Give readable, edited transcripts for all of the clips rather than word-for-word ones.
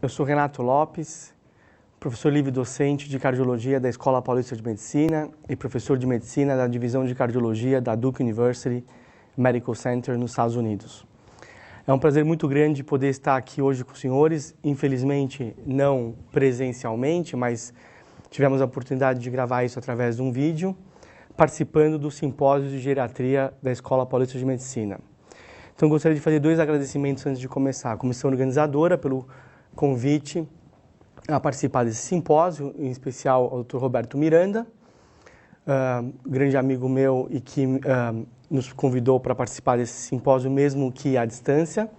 Eu sou Renato Lopes, professor livre-docente de cardiologia da Escola Paulista de Medicina e professor de medicina da divisão de cardiologia da Duke University Medical Center nos Estados Unidos. É um prazer muito grande poder estar aqui hoje com os senhores, infelizmente não presencialmente, mas tivemos a oportunidade de gravar isso através de um vídeo, participando do simpósio de geriatria da Escola Paulista de Medicina. Então gostaria de fazer dois agradecimentos antes de começar. A comissão organizadora pelo convite a participar desse simpósio, em especial ao Dr. Roberto Miranda, grande amigo meu e que nos convidou para participar desse simpósio, mesmo que à distância.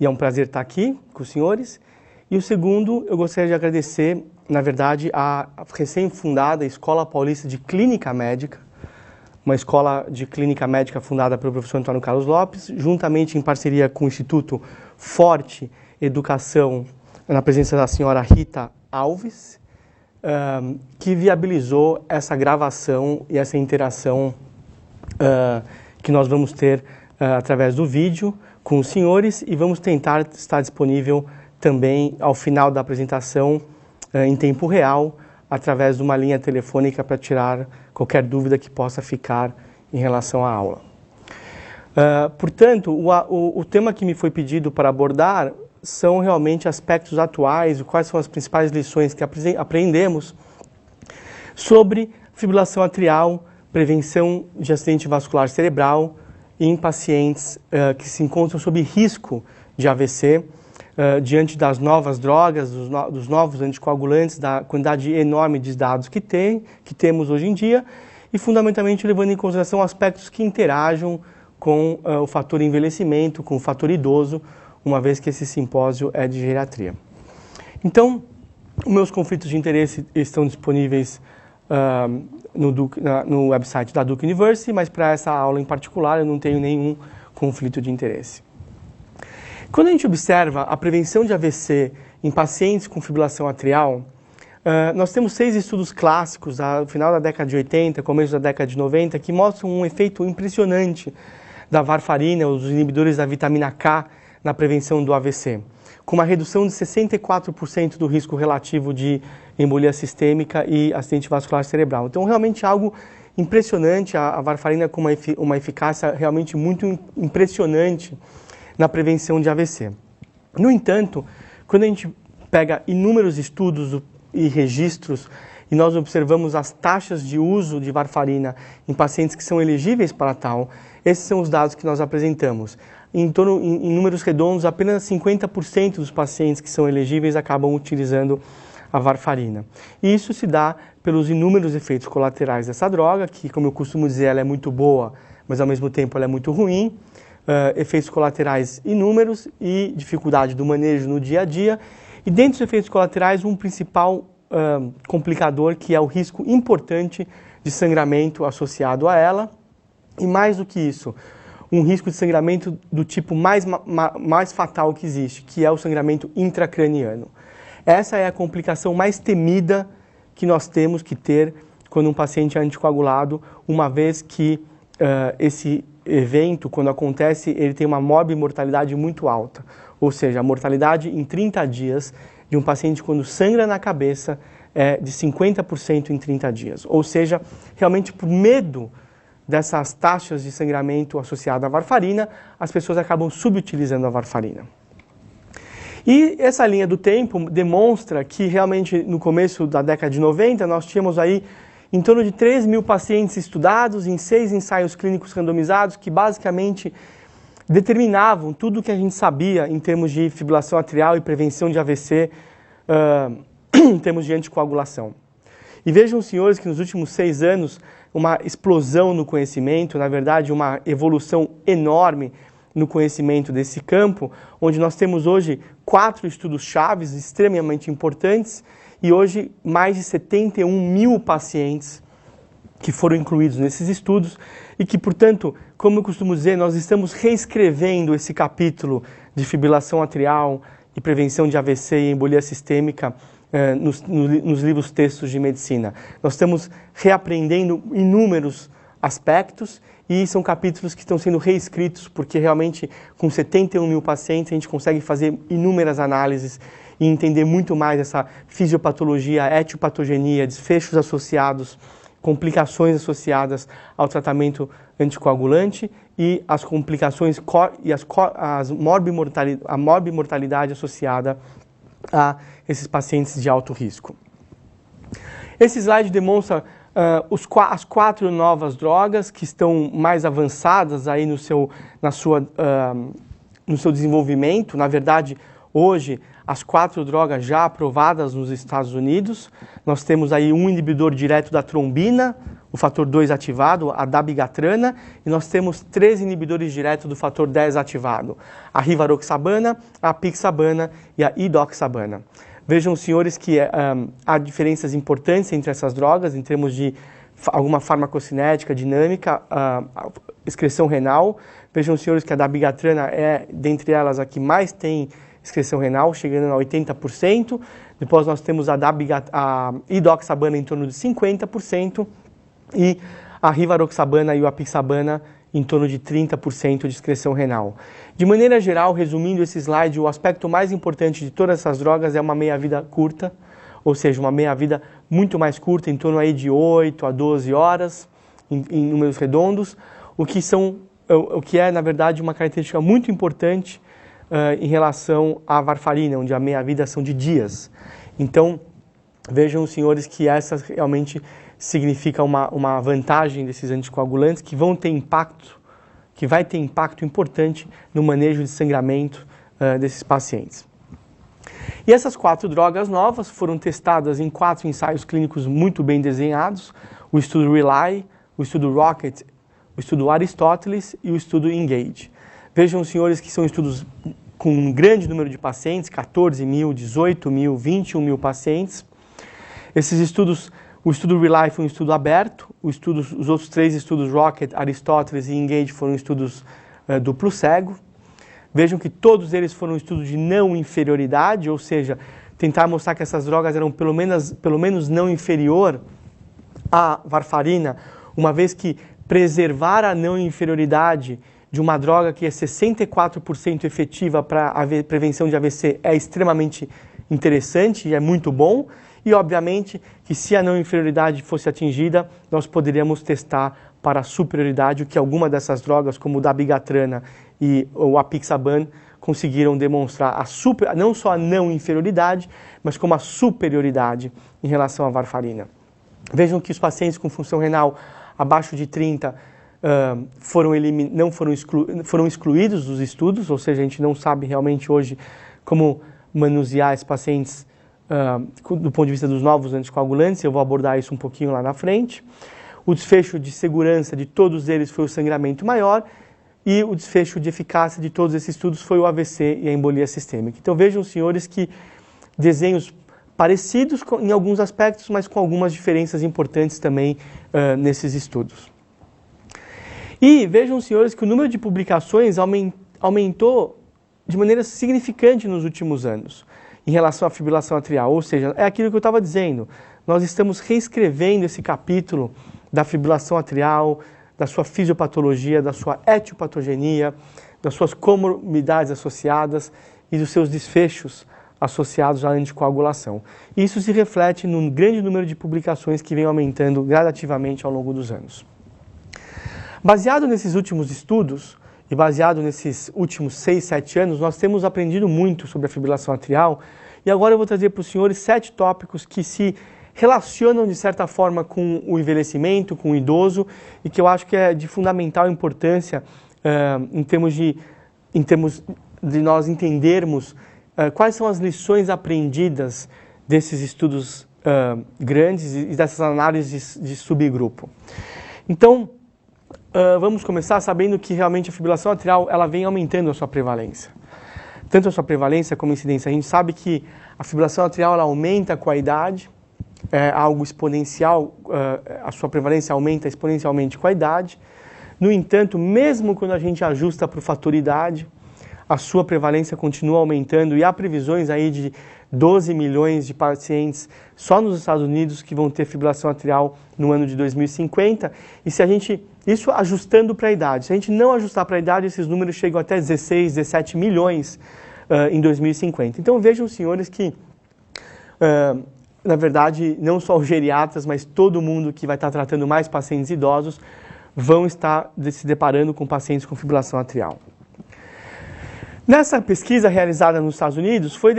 E é um prazer estar aqui com os senhores. E o segundo, eu gostaria de agradecer, na verdade, a recém-fundada Escola Paulista de Clínica Médica, uma escola de clínica médica fundada pelo professor Antônio Carlos Lopes, juntamente em parceria com o Instituto Forte Educação, na presença da senhora Rita Alves, que viabilizou essa gravação e essa interação que nós vamos ter através do vídeo com os senhores, e vamos tentar estar disponível também ao final da apresentação em tempo real, através de uma linha telefônica para tirar qualquer dúvida que possa ficar em relação à aula. Portanto, o tema que me foi pedido para abordar são realmente aspectos atuais, quais são as principais lições que aprendemos sobre fibrilação atrial, prevenção de acidente vascular cerebral em pacientes que se encontram sob risco de AVC, diante das novas drogas, dos novos anticoagulantes, da quantidade enorme de dados que temos hoje em dia, e fundamentalmente levando em consideração aspectos que interajam com o fator envelhecimento, com o fator idoso, uma vez que esse simpósio é de geriatria. Então, meus conflitos de interesse estão disponíveis no website da Duke University, mas para essa aula em particular eu não tenho nenhum conflito de interesse. Quando a gente observa a prevenção de AVC em pacientes com fibrilação atrial, nós temos 6 estudos clássicos, no final da década de 80, começo da década de 90, que mostram um efeito impressionante da varfarina, os inibidores da vitamina K, na prevenção do AVC, com uma redução de 64% do risco relativo de embolia sistêmica e acidente vascular cerebral. Então, realmente algo impressionante, a varfarina com uma eficácia realmente muito impressionante na prevenção de AVC. No entanto, quando a gente pega inúmeros estudos e registros e nós observamos as taxas de uso de varfarina em pacientes que são elegíveis para tal, esses são os dados que nós apresentamos. Em números redondos, apenas 50% dos pacientes que são elegíveis acabam utilizando a varfarina. E isso se dá pelos inúmeros efeitos colaterais dessa droga, que, como eu costumo dizer, ela é muito boa, mas ao mesmo tempo ela é muito ruim. Efeitos colaterais inúmeros e dificuldade do manejo no dia a dia. E dentre os efeitos colaterais, um principal complicador, que é o risco importante de sangramento associado a ela. E mais do que isso, um risco de sangramento do tipo mais fatal que existe, que é o sangramento intracraniano. Essa é a complicação mais temida que nós temos que ter quando um paciente é anticoagulado, uma vez que esse evento, quando acontece, ele tem uma morbimortalidade muito alta. Ou seja, a mortalidade em 30 dias de um paciente quando sangra na cabeça é de 50% em 30 dias. Ou seja, realmente por medo dessas taxas de sangramento associadas à varfarina, as pessoas acabam subutilizando a varfarina. E essa linha do tempo demonstra que realmente no começo da década de 90 nós tínhamos aí em torno de 3.000 pacientes estudados em 6 ensaios clínicos randomizados que basicamente determinavam tudo o que a gente sabia em termos de fibrilação atrial e prevenção de AVC, em termos de anticoagulação. E vejam, senhores, que nos últimos 6 anos, uma explosão no conhecimento, na verdade, uma evolução enorme no conhecimento desse campo, onde nós temos hoje 4 estudos chaves extremamente importantes e hoje mais de 71.000 pacientes que foram incluídos nesses estudos e que, portanto, como eu costumo dizer, nós estamos reescrevendo esse capítulo de fibrilação atrial e prevenção de AVC e embolia sistêmica nos livros textos de medicina. Nós estamos reaprendendo inúmeros aspectos e são capítulos que estão sendo reescritos porque realmente com 71.000 pacientes a gente consegue fazer inúmeras análises e entender muito mais essa fisiopatologia, etiopatogenia, desfechos associados, complicações associadas ao tratamento anticoagulante e as complicações e a morbimortalidade associada a esses pacientes de alto risco. Esse slide demonstra as 4 novas drogas que estão mais avançadas aí no seu desenvolvimento. Na verdade, hoje, as 4 drogas já aprovadas nos Estados Unidos. Nós temos aí um inibidor direto da trombina, o fator 2 ativado, a dabigatrana, e nós temos 3 inibidores diretos do fator 10 ativado, a rivaroxabana, a apixabana e a idoxabana. Vejam, senhores, que há diferenças importantes entre essas drogas, em termos de alguma farmacocinética, dinâmica, excreção renal. Vejam, senhores, que a dabigatrana é, dentre elas, a que mais tem excreção renal, chegando a 80%. Depois nós temos a idoxabana em torno de 50%. E a rivaroxabana e o apixabana em torno de 30% de excreção renal. De maneira geral, resumindo esse slide, o aspecto mais importante de todas essas drogas é uma meia-vida curta, ou seja, uma meia-vida muito mais curta, em torno aí de 8 a 12 horas, em números redondos, o que é, na verdade, uma característica muito importante em relação à varfarina, onde a meia-vida são de dias. Então, vejam, senhores, que essa realmente significa uma vantagem desses anticoagulantes que vai ter impacto importante no manejo de sangramento desses pacientes. E essas 4 drogas novas foram testadas em 4 ensaios clínicos muito bem desenhados: o estudo RELY, o estudo ROCKET, o estudo Aristoteles e o estudo ENGAGE. Vejam, senhores, que são estudos com um grande número de pacientes, 14 mil, 18 mil, 21 mil pacientes. Esses estudos, o estudo RELY foi um estudo aberto, os outros 3 estudos, ROCKET, Aristoteles e ENGAGE, foram estudos duplo cego. Vejam que todos eles foram estudos de não inferioridade, ou seja, tentar mostrar que essas drogas eram pelo menos não inferior à varfarina, uma vez que preservar a não inferioridade de uma droga que é 64% efetiva para a prevenção de AVC é extremamente interessante e é muito bom. E, obviamente, que se a não inferioridade fosse atingida, nós poderíamos testar para a superioridade, o que alguma dessas drogas, como o dabigatrana e o apixaban, conseguiram demonstrar não só a não inferioridade, mas como a superioridade em relação à varfarina. Vejam que os pacientes com função renal abaixo de 30 foram excluídos dos estudos, ou seja, a gente não sabe realmente hoje como manusear esses pacientes do ponto de vista dos novos anticoagulantes. Eu vou abordar isso um pouquinho lá na frente. O desfecho de segurança de todos eles foi o sangramento maior e o desfecho de eficácia de todos esses estudos foi o AVC e a embolia sistêmica. Então vejam, senhores, que desenhos parecidos em alguns aspectos, mas com algumas diferenças importantes também nesses estudos. E vejam, senhores, que o número de publicações aumentou de maneira significante nos últimos anos em relação à fibrilação atrial, ou seja, é aquilo que eu estava dizendo, nós estamos reescrevendo esse capítulo da fibrilação atrial, da sua fisiopatologia, da sua etiopatogenia, das suas comorbidades associadas e dos seus desfechos associados à anticoagulação. Isso se reflete num grande número de publicações que vem aumentando gradativamente ao longo dos anos. Baseado nesses últimos estudos e baseado nesses últimos 6, 7 anos, nós temos aprendido muito sobre a fibrilação atrial e agora eu vou trazer para os senhores 7 tópicos que se relacionam de certa forma com o envelhecimento, com o idoso e que eu acho que é de fundamental importância em termos de nós entendermos quais são as lições aprendidas desses estudos grandes e dessas análises de subgrupo. Então, vamos começar sabendo que realmente a fibrilação atrial ela vem aumentando a sua prevalência. Tanto a sua prevalência como a incidência. A gente sabe que a fibrilação atrial ela aumenta com a idade, é algo exponencial, a sua prevalência aumenta exponencialmente com a idade. No entanto, mesmo quando a gente ajusta para o fator idade, a sua prevalência continua aumentando e há previsões aí de 12 milhões de pacientes só nos Estados Unidos que vão ter fibrilação atrial no ano de 2050. E se a gente, isso ajustando para a idade, se a gente não ajustar para a idade, esses números chegam até 16, 17 milhões em 2050. Então vejam, senhores, que, na verdade, não só os geriatras, mas todo mundo que vai estar tratando mais pacientes idosos vão estar se deparando com pacientes com fibrilação atrial. Nessa pesquisa realizada nos Estados Unidos, foi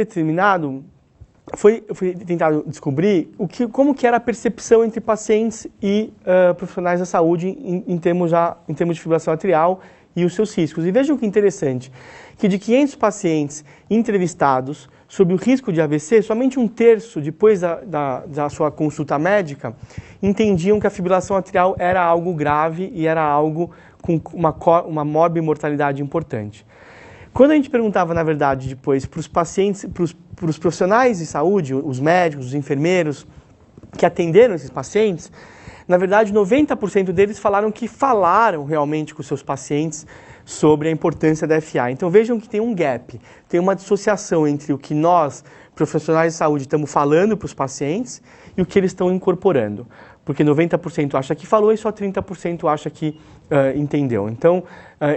tentado descobrir como que era a percepção entre pacientes e profissionais da saúde em termos de fibrilação atrial e os seus riscos. E vejam que interessante, que de 500 pacientes entrevistados sobre o risco de AVC, somente um terço, depois da sua consulta médica, entendiam que a fibrilação atrial era algo grave e era algo com uma morbimortalidade importante. Quando a gente perguntava, na verdade, depois para os pacientes, para os profissionais de saúde, os médicos, os enfermeiros que atenderam esses pacientes, na verdade, 90% deles falaram que falaram realmente com os seus pacientes sobre a importância da FA. Então vejam que tem um gap, tem uma dissociação entre o que nós, profissionais de saúde, estamos falando para os pacientes e o que eles estão incorporando. Porque 90% acha que falou e só 30% acha que entendeu. Então,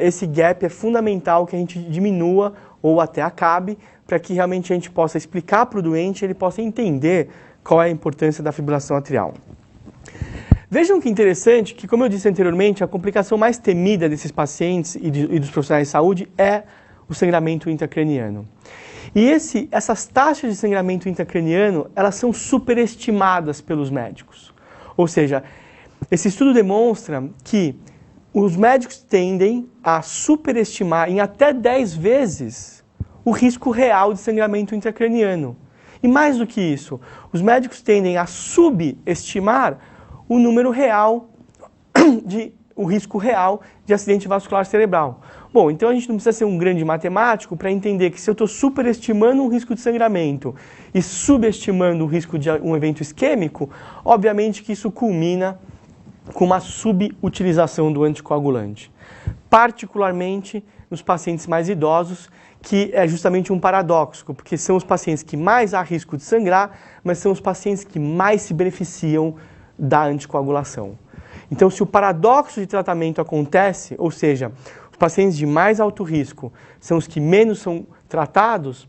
esse gap é fundamental que a gente diminua ou até acabe, para que realmente a gente possa explicar para o doente, ele possa entender qual é a importância da fibrilação atrial. Vejam que interessante que, como eu disse anteriormente, a complicação mais temida desses pacientes e dos profissionais de saúde é o sangramento intracraniano. E essas taxas de sangramento intracraniano, elas são superestimadas pelos médicos. Ou seja, esse estudo demonstra que os médicos tendem a superestimar em até 10 vezes o risco real de sangramento intracraniano. E mais do que isso, os médicos tendem a subestimar o número real, o risco real de acidente vascular cerebral. Bom, então a gente não precisa ser um grande matemático para entender que se eu estou superestimando o risco de sangramento e subestimando o risco de um evento isquêmico, obviamente que isso culmina com uma subutilização do anticoagulante. Particularmente nos pacientes mais idosos, que é justamente um paradoxo, porque são os pacientes que mais há risco de sangrar, mas são os pacientes que mais se beneficiam da anticoagulação. Então, se o paradoxo de tratamento acontece, ou seja, os pacientes de mais alto risco são os que menos são tratados,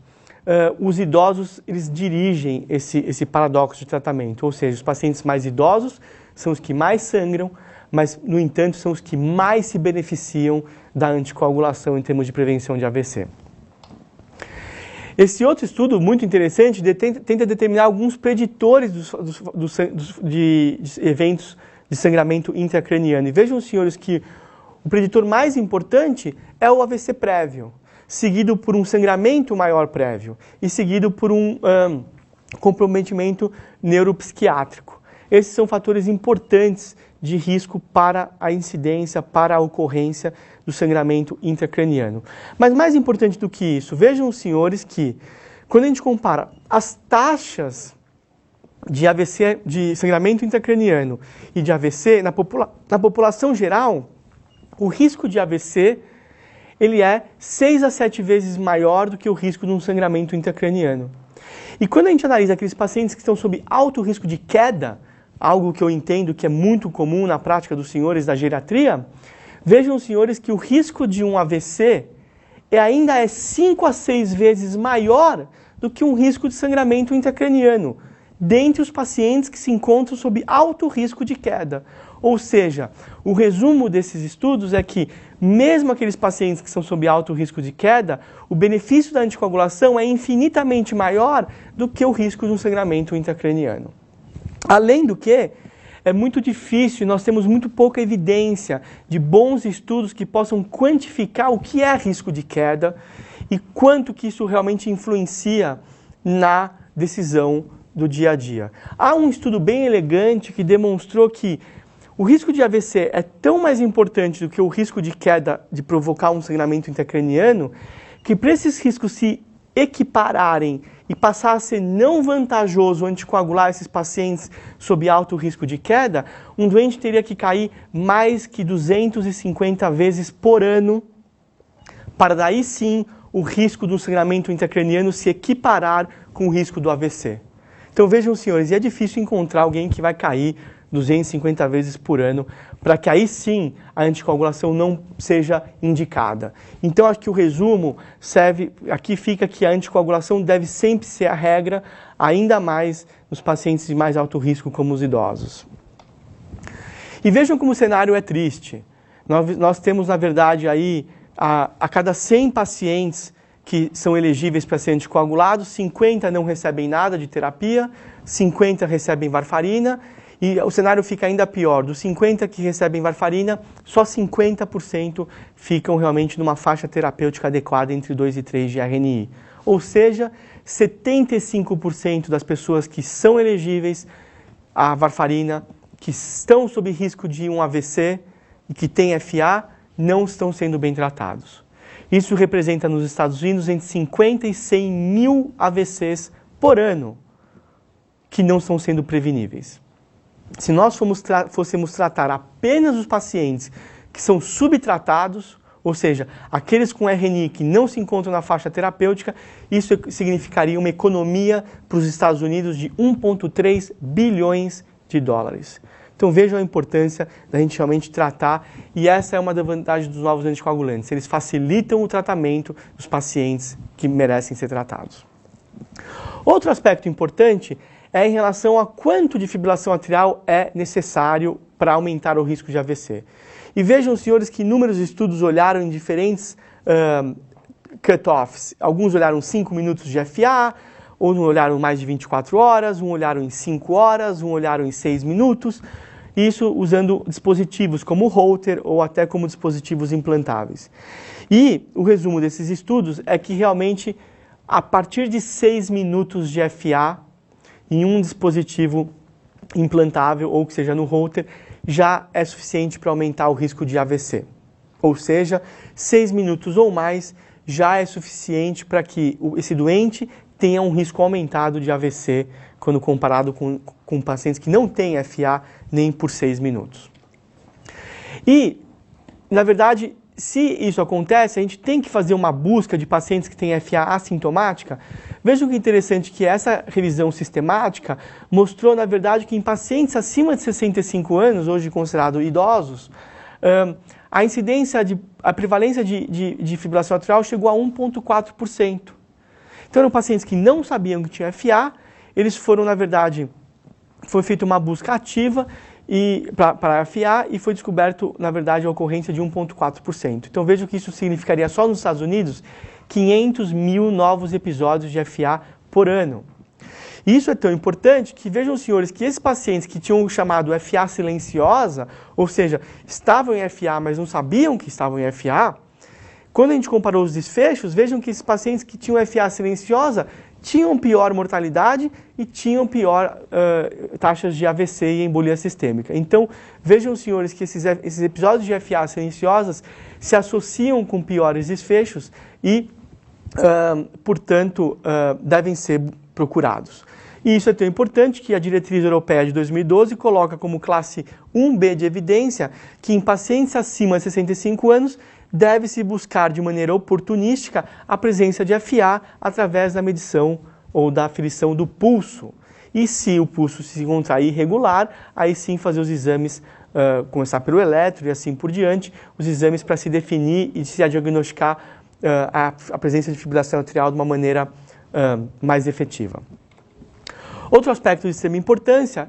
os idosos eles dirigem esse paradoxo de tratamento, ou seja, os pacientes mais idosos são os que mais sangram, mas, no entanto, são os que mais se beneficiam da anticoagulação em termos de prevenção de AVC. Esse outro estudo, muito interessante, tenta determinar alguns preditores de eventos de sangramento intracraniano. E vejam, senhores, que o preditor mais importante é o AVC prévio, seguido por um sangramento maior prévio e seguido por um comprometimento neuropsiquiátrico. Esses são fatores importantes de risco para a incidência, para a ocorrência do sangramento intracraniano. Mas mais importante do que isso, vejam, senhores, que quando a gente compara as taxas de AVC, de sangramento intracraniano e de AVC na população geral, o risco de AVC ele é 6 a 7 vezes maior do que o risco de um sangramento intracraniano. E quando a gente analisa aqueles pacientes que estão sob alto risco de queda, algo que eu entendo que é muito comum na prática dos senhores da geriatria, vejam, senhores, que o risco de um AVC ainda é 5 a 6 vezes maior do que um risco de sangramento intracraniano, dentre os pacientes que se encontram sob alto risco de queda. Ou seja, o resumo desses estudos é que, mesmo aqueles pacientes que são sob alto risco de queda, o benefício da anticoagulação é infinitamente maior do que o risco de um sangramento intracraniano. Além do que, é muito difícil, nós temos muito pouca evidência de bons estudos que possam quantificar o que é risco de queda e quanto que isso realmente influencia na decisão do dia a dia. Há um estudo bem elegante que demonstrou que o risco de AVC é tão mais importante do que o risco de queda de provocar um sangramento intracraniano, que para esses riscos se equipararem e passar a ser não vantajoso anticoagular esses pacientes sob alto risco de queda, um doente teria que cair mais que 250 vezes por ano para daí sim o risco do sangramento intracraniano se equiparar com o risco do AVC. Então vejam, senhores, é difícil encontrar alguém que vai cair 250 vezes por ano, para que aí sim a anticoagulação não seja indicada. Então, acho que o resumo serve, aqui fica que a anticoagulação deve sempre ser a regra, ainda mais nos pacientes de mais alto risco, como os idosos. E vejam como o cenário é triste. Nós temos, na verdade, aí, a cada 100 pacientes que são elegíveis para ser anticoagulados, 50 não recebem nada de terapia, 50 recebem varfarina, e o cenário fica ainda pior. Dos 50 que recebem varfarina, só 50% ficam realmente numa faixa terapêutica adequada entre 2 e 3 de RNI. Ou seja, 75% das pessoas que são elegíveis à varfarina, que estão sob risco de um AVC e que têm FA, não estão sendo bem tratados. Isso representa nos Estados Unidos entre 50 e 100 mil AVCs por ano que não estão sendo preveníveis. Se nós fôssemos tratar apenas os pacientes que são subtratados, ou seja, aqueles com RNI que não se encontram na faixa terapêutica, isso significaria uma economia para os Estados Unidos de 1,3 bilhões de dólares. Então vejam a importância da gente realmente tratar, e essa é uma das vantagens dos novos anticoagulantes. Eles facilitam o tratamento dos pacientes que merecem ser tratados. Outro aspecto importante é em relação a quanto de fibrilação atrial é necessário para aumentar o risco de AVC. E vejam, senhores, que inúmeros estudos olharam em diferentes cut-offs. Alguns olharam 5 minutos de FA, outros olharam mais de 24 horas, um olharam em 5 horas, um olharam em 6 minutos. Isso usando dispositivos como o Holter ou até como dispositivos implantáveis. E o resumo desses estudos é que realmente, a partir de 6 minutos de FA, em um dispositivo implantável, ou que seja no Holter, já é suficiente para aumentar o risco de AVC. Ou seja, 6 minutos ou mais já é suficiente para que esse doente tenha um risco aumentado de AVC quando comparado com pacientes que não têm FA nem por 6 minutos. E, na verdade, se isso acontece, a gente tem que fazer uma busca de pacientes que têm FA assintomática. Vejam que interessante que essa revisão sistemática mostrou, na verdade, que em pacientes acima de 65 anos, hoje considerados idosos, a prevalência de fibrilação atrial chegou a 1,4%. Então, eram pacientes que não sabiam que tinham FA, eles foram, na verdade, foi feita uma busca ativa para a FA e foi descoberto, na verdade, a ocorrência de 1,4%. Então, vejam que isso significaria só nos Estados Unidos 500 mil novos episódios de FA por ano. E isso é tão importante que vejam, senhores, que esses pacientes que tinham o chamado FA silenciosa, ou seja, estavam em FA, mas não sabiam que estavam em FA, quando a gente comparou os desfechos, vejam que esses pacientes que tinham FA silenciosa tinham pior mortalidade e tinham pior taxas de AVC e embolia sistêmica. Então, vejam, senhores, que esses episódios de FA silenciosas se associam com piores desfechos e, portanto, devem ser procurados. E isso é tão importante que a diretriz europeia de 2012 coloca como classe 1B de evidência que em pacientes acima de 65 anos deve-se buscar de maneira oportunística a presença de FA através da medição ou da aferição do pulso. E se o pulso se encontrar irregular, aí sim fazer os exames, começar pelo eletro e assim por diante, os exames para se definir e se diagnosticar a presença de fibrilação atrial de uma maneira mais efetiva. Outro aspecto de extrema importância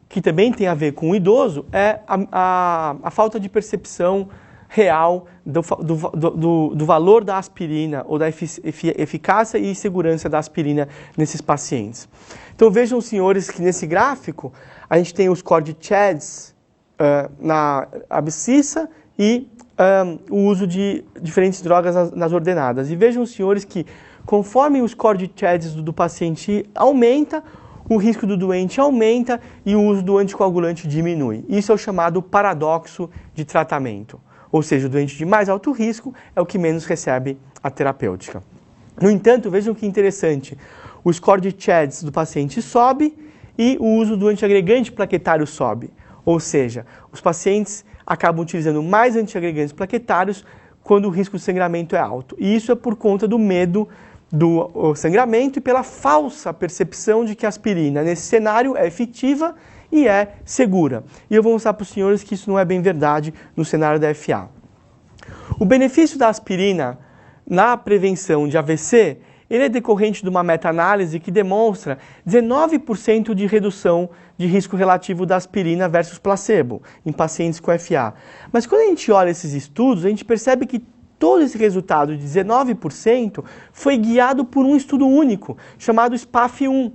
que também tem a ver com o idoso, é a falta de percepção real do valor da aspirina ou da eficácia e segurança da aspirina nesses pacientes. Então vejam, senhores, que nesse gráfico a gente tem o score de CHADS na abscissa e o uso de diferentes drogas nas ordenadas. E vejam, senhores, que conforme o score de CHADS do paciente aumenta, o risco do doente aumenta e o uso do anticoagulante diminui. Isso é o chamado paradoxo de tratamento. Ou seja, o doente de mais alto risco é o que menos recebe a terapêutica. No entanto, vejam que interessante, o score de CHADS do paciente sobe e o uso do antiagregante plaquetário sobe. Ou seja, os pacientes acabam utilizando mais antiagregantes plaquetários quando o risco de sangramento é alto. E isso é por conta do medo do sangramento e pela falsa percepção de que a aspirina, nesse cenário, é efetiva e é segura. E eu vou mostrar para os senhores que isso não é bem verdade no cenário da FA. O benefício da aspirina na prevenção de AVC, ele é decorrente de uma meta-análise que demonstra 19% de redução de risco relativo da aspirina versus placebo em pacientes com FA. Mas quando a gente olha esses estudos, a gente percebe que todo esse resultado de 19% foi guiado por um estudo único, chamado SPAF-1.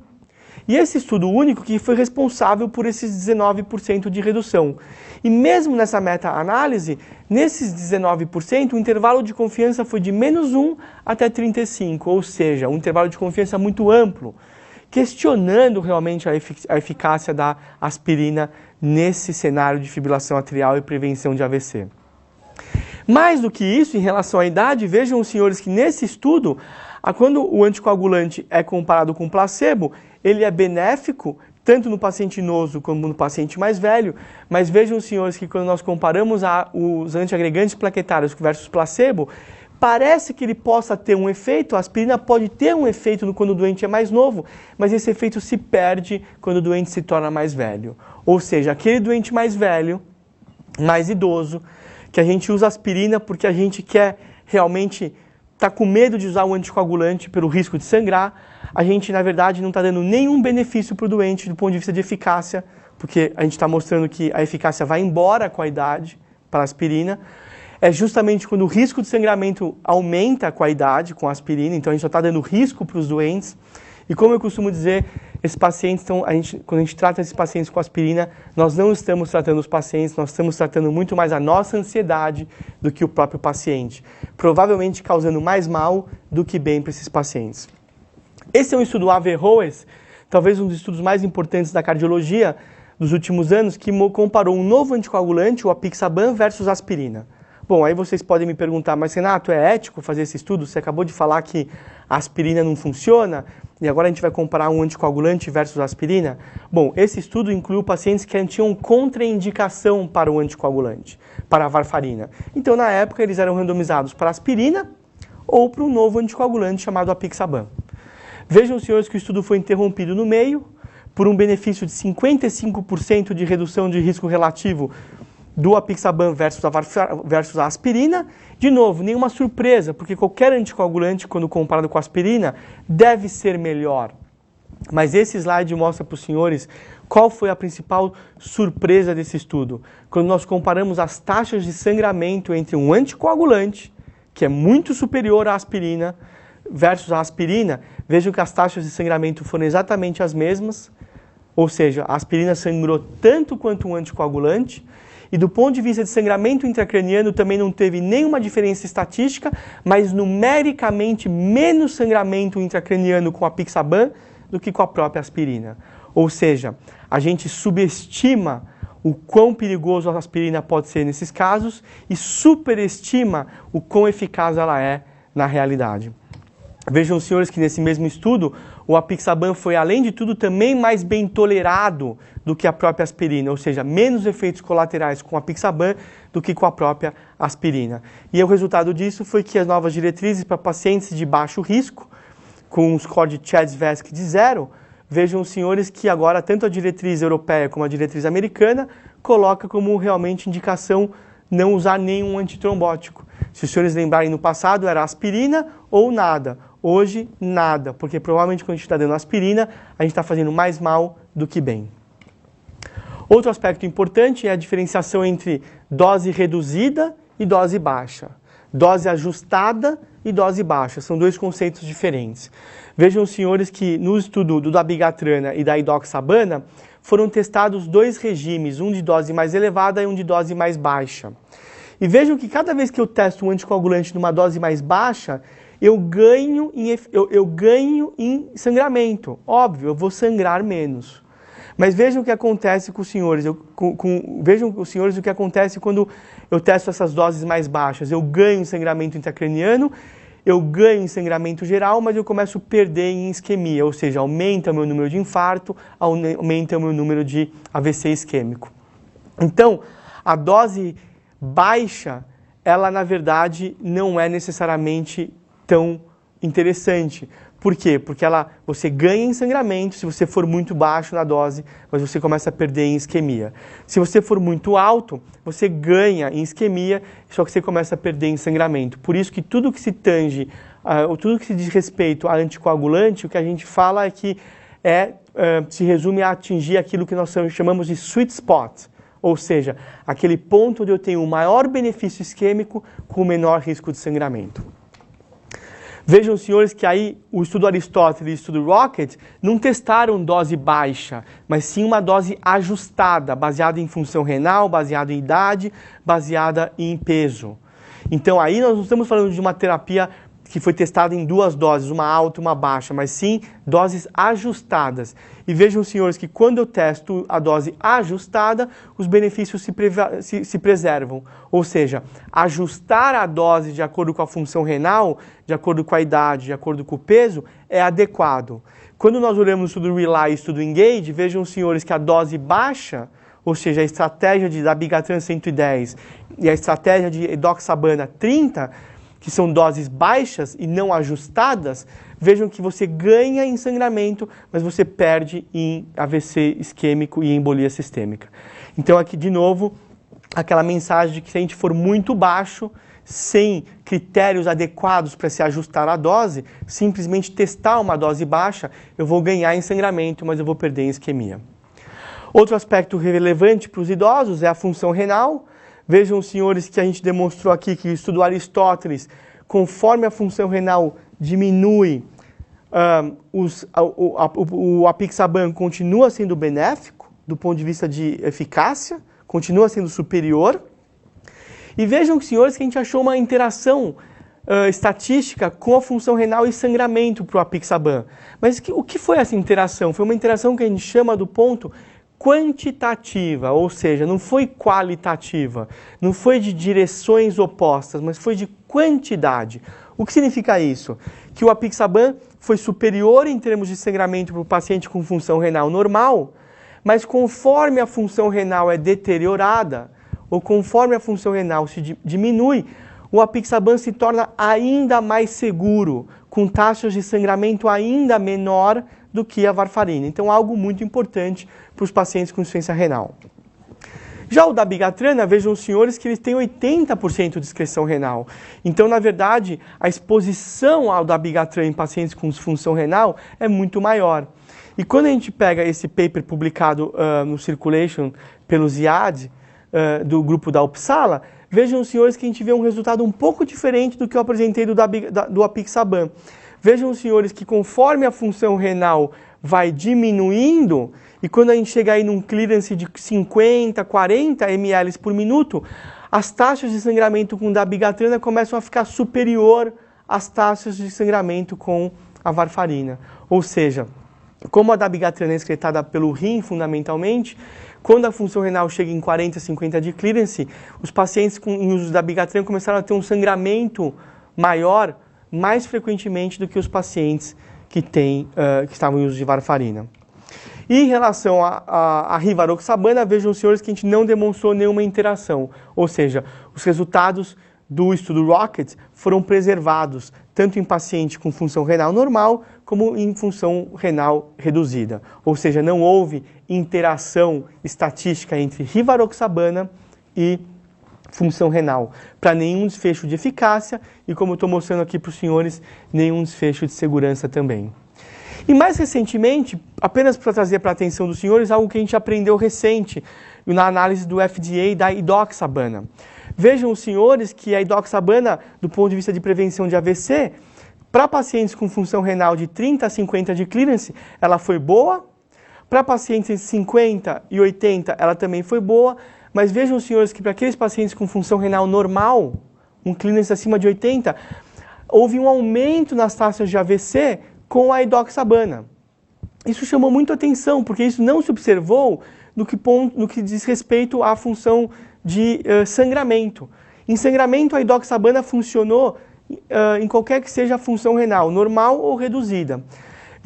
E esse estudo único que foi responsável por esses 19% de redução. E mesmo nessa meta-análise, nesses 19%, o intervalo de confiança foi de -1 até 35, ou seja, um intervalo de confiança muito amplo, questionando realmente a eficácia da aspirina nesse cenário de fibrilação atrial e prevenção de AVC. Mais do que isso, em relação à idade, vejam os senhores que nesse estudo, quando o anticoagulante é comparado com placebo, ele é benéfico tanto no paciente idoso como no paciente mais velho, mas vejam os senhores que quando nós comparamos os antiagregantes plaquetários versus placebo, parece que ele possa ter um efeito, a aspirina pode ter um efeito quando o doente é mais novo, mas esse efeito se perde quando o doente se torna mais velho. Ou seja, aquele doente mais velho, mais idoso, que a gente usa aspirina porque a gente quer realmente está com medo de usar o anticoagulante pelo risco de sangrar, a gente, na verdade, não está dando nenhum benefício para o doente do ponto de vista de eficácia, porque a gente está mostrando que a eficácia vai embora com a idade para a aspirina. É justamente quando o risco de sangramento aumenta com a idade, com a aspirina, então a gente só está dando risco para os doentes. E como eu costumo dizer, esses pacientes, quando a gente trata esses pacientes com aspirina, nós não estamos tratando os pacientes, nós estamos tratando muito mais a nossa ansiedade do que o próprio paciente, provavelmente causando mais mal do que bem para esses pacientes. Esse é um estudo Averroes, talvez um dos estudos mais importantes da cardiologia dos últimos anos, que comparou um novo anticoagulante, o apixaban, versus aspirina. Bom, aí vocês podem me perguntar, mas Renato, é ético fazer esse estudo? Você acabou de falar que a aspirina não funciona e agora a gente vai comparar um anticoagulante versus aspirina? Bom, esse estudo incluiu pacientes que tinham contraindicação para o anticoagulante, para a varfarina. Então, na época, eles eram randomizados para aspirina ou para um novo anticoagulante chamado apixaban. Vejam, senhores, que o estudo foi interrompido no meio por um benefício de 55% de redução de risco relativo do apixaban versus a aspirina. De novo, nenhuma surpresa, porque qualquer anticoagulante, quando comparado com a aspirina, deve ser melhor. Mas esse slide mostra para os senhores qual foi a principal surpresa desse estudo. Quando nós comparamos as taxas de sangramento entre um anticoagulante, que é muito superior à aspirina, versus a aspirina, vejam que as taxas de sangramento foram exatamente as mesmas, ou seja, a aspirina sangrou tanto quanto um anticoagulante, e do ponto de vista de sangramento intracraniano também não teve nenhuma diferença estatística, mas numericamente menos sangramento intracraniano com a apixaban do que com a própria aspirina. Ou seja, a gente subestima o quão perigoso a aspirina pode ser nesses casos e superestima o quão eficaz ela é na realidade. Vejam, senhores, que nesse mesmo estudo, o apixaban foi, além de tudo, também mais bem tolerado do que a própria aspirina, ou seja, menos efeitos colaterais com o apixaban do que com a própria aspirina. E o resultado disso foi que as novas diretrizes para pacientes de baixo risco, com um score de CHA2DS2-VASc de 0, vejam, senhores, que agora tanto a diretriz europeia como a diretriz americana coloca como realmente indicação não usar nenhum antitrombótico. Se os senhores lembrarem, no passado era aspirina ou nada. Hoje, nada, porque provavelmente quando a gente está dando aspirina, a gente está fazendo mais mal do que bem. Outro aspecto importante é a diferenciação entre dose reduzida e dose baixa. Dose ajustada e dose baixa, são dois conceitos diferentes. Vejam, senhores, que no estudo do dabigatrana e da idoxabana foram testados dois regimes, um de dose mais elevada e um de dose mais baixa. E vejam que cada vez que eu testo um anticoagulante numa dose mais baixa, eu ganho em sangramento. Óbvio, eu vou sangrar menos. Mas vejam o que acontece com os senhores. Vejam os senhores o que acontece quando eu testo essas doses mais baixas. Eu ganho em sangramento intracraniano, eu ganho em sangramento geral, mas eu começo a perder em isquemia, ou seja, aumenta o meu número de infarto, aumenta o meu número de AVC isquêmico. Então, a dose baixa, ela na verdade não é necessariamente tão interessante. Por quê? Porque você ganha em sangramento se você for muito baixo na dose, mas você começa a perder em isquemia. Se você for muito alto, você ganha em isquemia, só que você começa a perder em sangramento. Por isso que tudo que se tange, tudo que se diz respeito a anticoagulante, o que a gente fala é que se resume a atingir aquilo que nós chamamos de sweet spot, ou seja, aquele ponto onde eu tenho o maior benefício isquêmico com o menor risco de sangramento. Vejam, senhores, que aí o estudo Aristóteles e o estudo Rocket não testaram dose baixa, mas sim uma dose ajustada, baseada em função renal, baseada em idade, baseada em peso. Então aí nós não estamos falando de uma terapia que foi testada em 2 doses, uma alta e uma baixa, mas sim doses ajustadas. E vejam, senhores, que quando eu testo a dose ajustada, os benefícios se preservam. Ou seja, ajustar a dose de acordo com a função renal, de acordo com a idade, de acordo com o peso, é adequado. Quando nós olhamos o estudo Rely e o estudo Engage, vejam, senhores, que a dose baixa, ou seja, a estratégia de dabigatran 110 e a estratégia de edoxabana 30, que são doses baixas e não ajustadas, vejam que você ganha em sangramento, mas você perde em AVC isquêmico e embolia sistêmica. Então aqui, de novo, aquela mensagem de que se a gente for muito baixo, sem critérios adequados para se ajustar a dose, simplesmente testar uma dose baixa, eu vou ganhar em sangramento, mas eu vou perder em isquemia. Outro aspecto relevante para os idosos é a função renal. Vejam, senhores, que a gente demonstrou aqui que o estudo Aristóteles, conforme a função renal diminui, o apixaban continua sendo benéfico, do ponto de vista de eficácia, continua sendo superior. E vejam, senhores, que a gente achou uma interação estatística com a função renal e sangramento para o apixaban. Mas o que foi essa interação? Foi uma interação que a gente chama do ponto quantitativa, ou seja, não foi qualitativa, não foi de direções opostas, mas foi de quantidade. O que significa isso? Que o apixaban foi superior em termos de sangramento para o paciente com função renal normal, mas conforme a função renal é deteriorada, ou conforme a função renal se diminui, o apixaban se torna ainda mais seguro, com taxas de sangramento ainda menor do que a varfarina. Então, algo muito importante para os pacientes com insuficiência renal. Já o dabigatran, vejam os senhores que eles têm 80% de excreção renal. Então, na verdade, a exposição ao dabigatran em pacientes com disfunção renal é muito maior. E quando a gente pega esse paper publicado no Circulation pelo Ziad, do grupo da Uppsala, vejam os senhores que a gente vê um resultado um pouco diferente do que eu apresentei do apixaban. Vejam os senhores que conforme a função renal vai diminuindo, e quando a gente chega aí num clearance de 50, 40 ml por minuto, as taxas de sangramento com dabigatran começam a ficar superior às taxas de sangramento com a varfarina. Ou seja, como a dabigatran é excretada pelo rim fundamentalmente, quando a função renal chega em 40, 50 de clearance, os pacientes em uso de dabigatran começaram a ter um sangramento maior, mais frequentemente do que os pacientes que estavam em uso de varfarina. E em relação a rivaroxabana, vejam os senhores que a gente não demonstrou nenhuma interação, ou seja, os resultados do estudo Rocket foram preservados, tanto em paciente com função renal normal, como em função renal reduzida. Ou seja, não houve interação estatística entre rivaroxabana e função renal, para nenhum desfecho de eficácia e, como eu estou mostrando aqui para os senhores, nenhum desfecho de segurança também. E mais recentemente, apenas para trazer para a atenção dos senhores, algo que a gente aprendeu recente na análise do FDA da edoxabana. Vejam os senhores que a edoxabana, do ponto de vista de prevenção de AVC, para pacientes com função renal de 30 a 50 de clearance, ela foi boa. Para pacientes de 50 e 80, ela também foi boa. Mas vejam, senhores, que para aqueles pacientes com função renal normal, um clearance acima de 80, houve um aumento nas taxas de AVC com a edoxabana. Isso chamou muito atenção, porque isso não se observou no que diz respeito à função de sangramento. Em sangramento, a edoxabana funcionou em qualquer que seja a função renal, normal ou reduzida.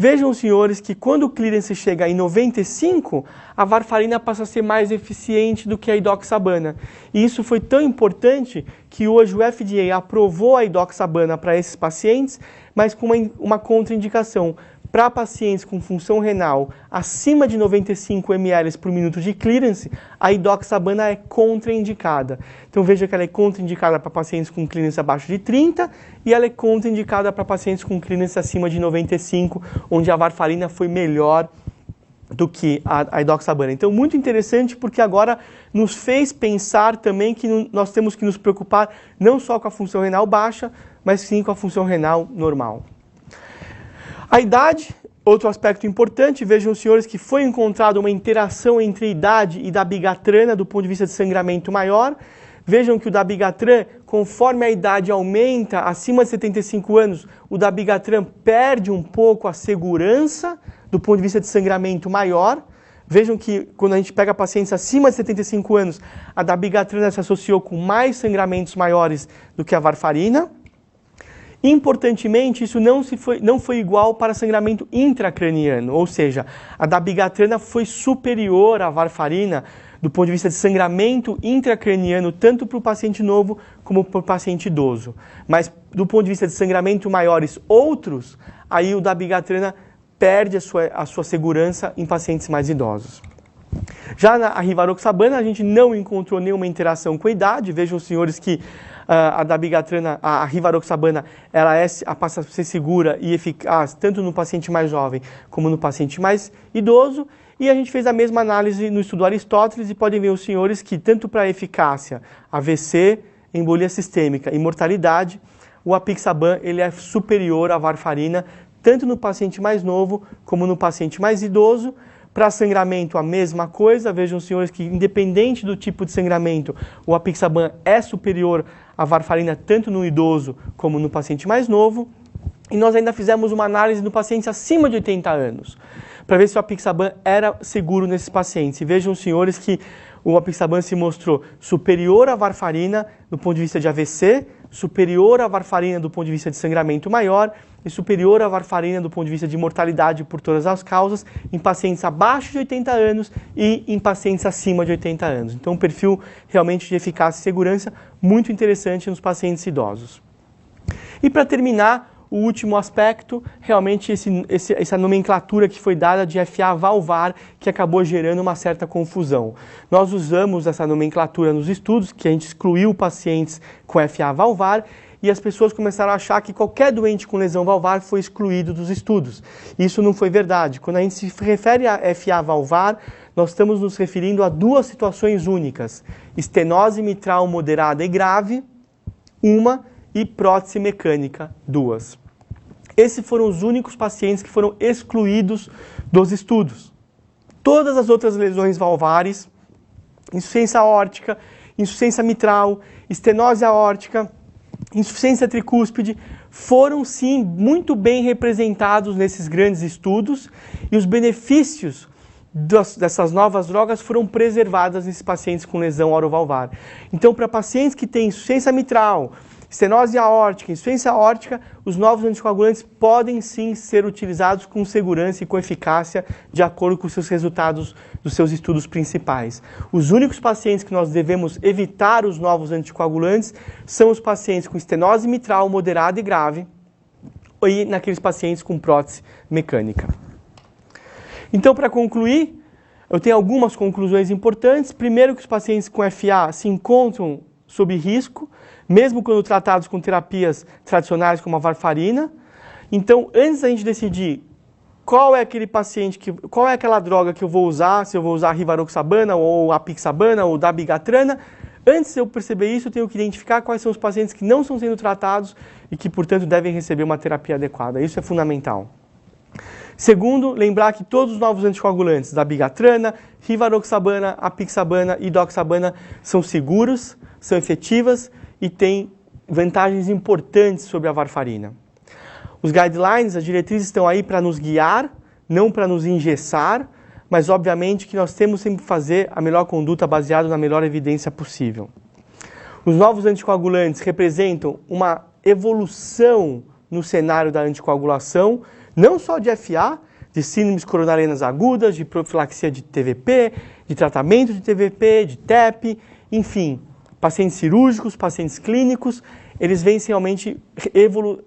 Vejam, senhores, que quando o clearance chega em 95, a varfarina passa a ser mais eficiente do que a idoxabana. E isso foi tão importante que hoje o FDA aprovou a idoxabana para esses pacientes, mas com uma contraindicação. Para pacientes com função renal acima de 95 ml por minuto de clearance, a idoxabana é contraindicada. Então veja que ela é contraindicada para pacientes com clearance abaixo de 30 e ela é contraindicada para pacientes com clearance acima de 95, onde a varfarina foi melhor do que a idoxabana. Então muito interessante porque agora nos fez pensar também que nós temos que nos preocupar não só com a função renal baixa, mas sim com a função renal normal. A idade, outro aspecto importante, vejam, senhores, que foi encontrada uma interação entre a idade e dabigatrana do ponto de vista de sangramento maior. Vejam que o dabigatran, conforme a idade aumenta, acima de 75 anos, o dabigatran perde um pouco a segurança do ponto de vista de sangramento maior. Vejam que quando a gente pega pacientes acima de 75 anos, a dabigatrana se associou com mais sangramentos maiores do que a varfarina. Importantemente, isso não foi igual para sangramento intracraniano, ou seja, a dabigatrana foi superior à varfarina do ponto de vista de sangramento intracraniano, tanto para o paciente novo como para o paciente idoso. Mas do ponto de vista de sangramento maiores outros, aí o dabigatrana perde a sua segurança em pacientes mais idosos. Já na rivaroxabana, a gente não encontrou nenhuma interação com a idade. Vejam, senhores, que a dabigatrana, a rivaroxabana, ela passa a ser segura e eficaz tanto no paciente mais jovem como no paciente mais idoso. E a gente fez a mesma análise no estudo Aristóteles e podem ver os senhores que tanto para eficácia, AVC, embolia sistêmica e mortalidade, o apixaban ele é superior à varfarina tanto no paciente mais novo como no paciente mais idoso. Para sangramento, a mesma coisa. Vejam, senhores, que independente do tipo de sangramento, o apixaban é superior à varfarina tanto no idoso como no paciente mais novo. E nós ainda fizemos uma análise no paciente acima de 80 anos, para ver se o apixaban era seguro nesses pacientes. E vejam, senhores, que o apixaban se mostrou superior à varfarina do ponto de vista de AVC, superior à varfarina do ponto de vista de sangramento maior e superior à varfarina do ponto de vista de mortalidade por todas as causas em pacientes abaixo de 80 anos e em pacientes acima de 80 anos. Então, um perfil realmente de eficácia e segurança muito interessante nos pacientes idosos. E para terminar, o último aspecto, realmente essa nomenclatura que foi dada de FA valvar, que acabou gerando uma certa confusão. Nós usamos essa nomenclatura nos estudos, que a gente excluiu pacientes com FA valvar, e as pessoas começaram a achar que qualquer doente com lesão valvar foi excluído dos estudos. Isso não foi verdade. Quando a gente se refere a FA valvar, nós estamos nos referindo a duas situações únicas: estenose mitral moderada e grave, uma, e prótese mecânica, duas. Esses foram os únicos pacientes que foram excluídos dos estudos. Todas as outras lesões valvares, insuficiência aórtica, insuficiência mitral, estenose aórtica, insuficiência tricúspide, foram sim muito bem representados nesses grandes estudos e os benefícios dessas novas drogas foram preservadas nesses pacientes com lesão orovalvar. Então, para pacientes que têm insuficiência mitral, estenose aórtica, insuficiência aórtica, os novos anticoagulantes podem sim ser utilizados com segurança e com eficácia de acordo com os seus resultados dos seus estudos principais. Os únicos pacientes que nós devemos evitar os novos anticoagulantes são os pacientes com estenose mitral moderada e grave e naqueles pacientes com prótese mecânica. Então, para concluir, eu tenho algumas conclusões importantes. Primeiro, que os pacientes com FA se encontram sob risco, mesmo quando tratados com terapias tradicionais como a varfarina. Então, antes da gente decidir qual é aquela droga que eu vou usar, se eu vou usar a rivaroxabana ou a apixabana ou dabigatrana, antes de eu perceber isso, eu tenho que identificar quais são os pacientes que não estão sendo tratados e que, portanto, devem receber uma terapia adequada. Isso é fundamental. Segundo, lembrar que todos os novos anticoagulantes, dabigatrana, rivaroxabana, apixabana e idoxabana, são seguros, são efetivas e têm vantagens importantes sobre a varfarina. Os guidelines, as diretrizes estão aí para nos guiar, não para nos engessar, mas obviamente que nós temos sempre que fazer a melhor conduta baseada na melhor evidência possível. Os novos anticoagulantes representam uma evolução no cenário da anticoagulação, não só de FA, de síndromes coronarianas agudas, de profilaxia de TVP, de tratamento de TVP, de TEP, enfim, pacientes cirúrgicos, pacientes clínicos, eles vêm realmente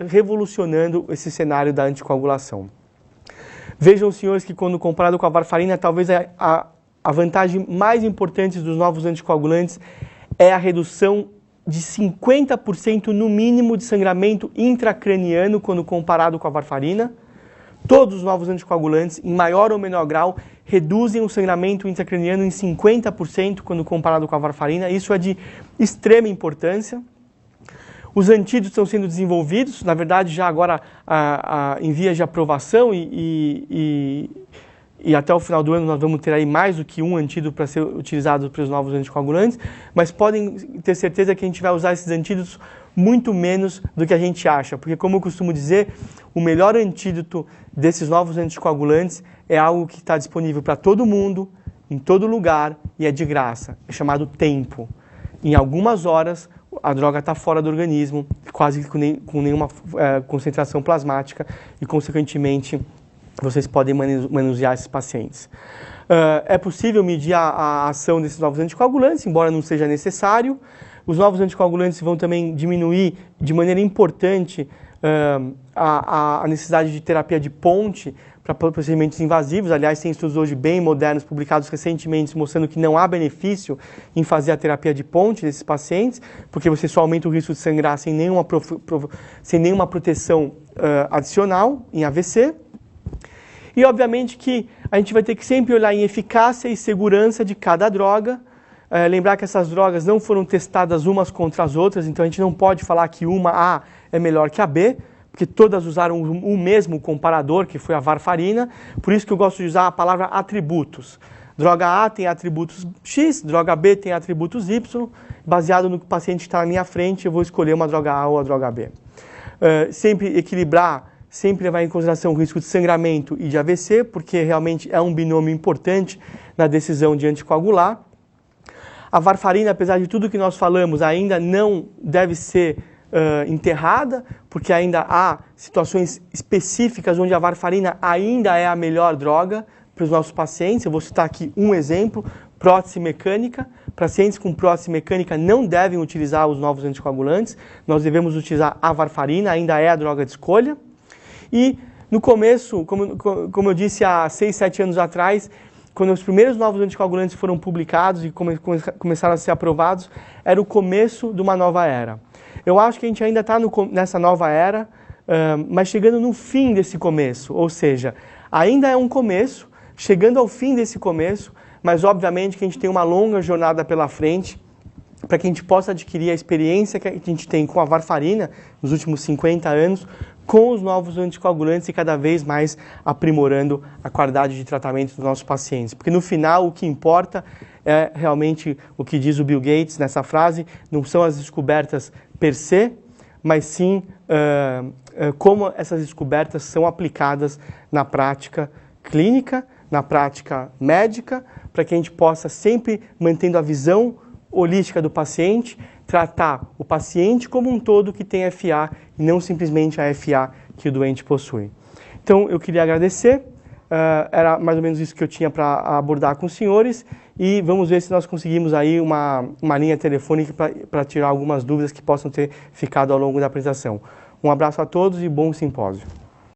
revolucionando esse cenário da anticoagulação. Vejam, senhores, que quando comparado com a varfarina, talvez a vantagem mais importante dos novos anticoagulantes é a redução de 50% no mínimo de sangramento intracraniano quando comparado com a varfarina. Todos os novos anticoagulantes, em maior ou menor grau, reduzem o sangramento intracraniano em 50% quando comparado com a varfarina. Isso é de extrema importância. Os antídotos estão sendo desenvolvidos, na verdade já agora em vias de aprovação e até o final do ano nós vamos ter aí mais do que um antídoto para ser utilizado para os novos anticoagulantes, mas podem ter certeza que a gente vai usar esses antídotos muito menos do que a gente acha, porque como eu costumo dizer, o melhor antídoto desses novos anticoagulantes é algo que está disponível para todo mundo, em todo lugar e é de graça, é chamado tempo. Em algumas horas a droga está fora do organismo, quase com nenhuma concentração plasmática e, consequentemente, vocês podem manusear esses pacientes. É possível medir a ação desses novos anticoagulantes, embora não seja necessário. Os novos anticoagulantes vão também diminuir de maneira importante a necessidade de terapia de ponte para procedimentos invasivos. Aliás, tem estudos hoje bem modernos, publicados recentemente, mostrando que não há benefício em fazer a terapia de ponte desses pacientes, porque você só aumenta o risco de sangrar sem nenhuma proteção adicional em AVC. E, obviamente, que a gente vai ter que sempre olhar em eficácia e segurança de cada droga. Lembrar que essas drogas não foram testadas umas contra as outras, então a gente não pode falar que uma A é melhor que a B, porque todas usaram o mesmo comparador, que foi a varfarina. Por isso que eu gosto de usar a palavra atributos. Droga A tem atributos X, droga B tem atributos Y. Baseado no que o paciente está na minha frente, eu vou escolher uma droga A ou a droga B. Sempre equilibrar, sempre levar em consideração o risco de sangramento e de AVC, porque realmente é um binômio importante na decisão de anticoagular. A varfarina, apesar de tudo que nós falamos, ainda não deve ser enterrada, porque ainda há situações específicas onde a varfarina ainda é a melhor droga para os nossos pacientes. Eu vou citar aqui um exemplo: prótese mecânica. Pacientes com prótese mecânica não devem utilizar os novos anticoagulantes, nós devemos utilizar a varfarina, ainda é a droga de escolha. E no começo, como eu disse há 6, 7 anos atrás, quando os primeiros novos anticoagulantes foram publicados e começaram a ser aprovados, era o começo de uma nova era. Eu acho que a gente ainda está nessa nova era, mas chegando no fim desse começo, ou seja, ainda é um começo, chegando ao fim desse começo, mas obviamente que a gente tem uma longa jornada pela frente para que a gente possa adquirir a experiência que a gente tem com a varfarina nos últimos 50 anos, com os novos anticoagulantes e cada vez mais aprimorando a qualidade de tratamento dos nossos pacientes. Porque no final o que importa é realmente o que diz o Bill Gates nessa frase: não são as descobertas per se, mas sim como essas descobertas são aplicadas na prática clínica, na prática médica, para que a gente possa sempre, mantendo a visão holística do paciente, tratar o paciente como um todo que tem FA e não simplesmente a FA que o doente possui. Então, eu queria agradecer, era mais ou menos isso que eu tinha para abordar com os senhores e vamos ver se nós conseguimos aí uma linha telefônica para tirar algumas dúvidas que possam ter ficado ao longo da apresentação. Um abraço a todos e bom simpósio.